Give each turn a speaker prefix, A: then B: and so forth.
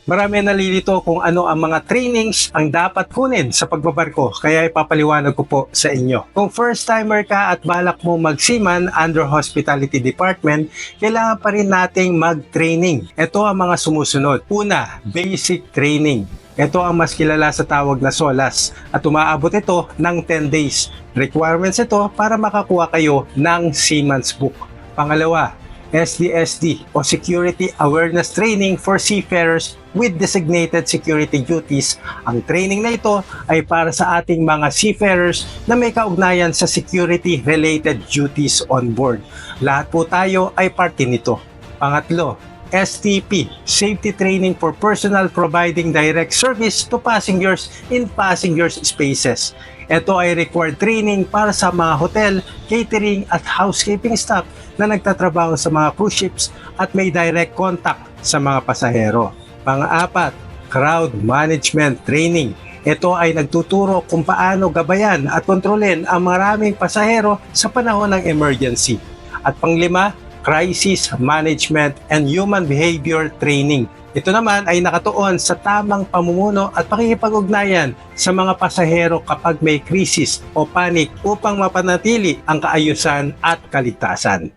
A: Marami nalilito kung ano ang mga trainings ang dapat kunin sa pagbabarko, kaya ipapaliwanag ko po sa inyo. Kung first timer ka at balak mo magseaman under hospitality department, kailangan pa rin nating mag-training. Ito ang mga sumusunod. Una, basic training. Ito ang mas kilala sa tawag na SOLAS at umaabot ito ng 10 days. Requirements ito para makakuha kayo ng Seaman's Book. Pangalawa, SDSD o Security Awareness Training for Seafarers with Designated Security Duties. Ang training na ito ay para sa ating mga seafarers na may kaugnayan sa security-related duties on board. Lahat po tayo ay parte nito. Pangatlo, STP, Safety Training for Personnel Providing Direct Service to Passengers in Passengers Spaces. Ito ay required training para sa mga hotel, catering at housekeeping staff na nagtatrabaho sa mga cruise ships at may direct contact sa mga pasahero. Pang-apat, Crowd Management Training. Ito ay nagtuturo kung paano gabayan at kontrolin ang maraming pasahero sa panahon ng emergency. At panglima, Crisis Management and Human Behavior Training. Ito naman ay nakatuon sa tamang pamumuno at pakikipag-ugnayan sa mga pasahero kapag may krisis o panic upang mapanatili ang kaayusan at kaligtasan.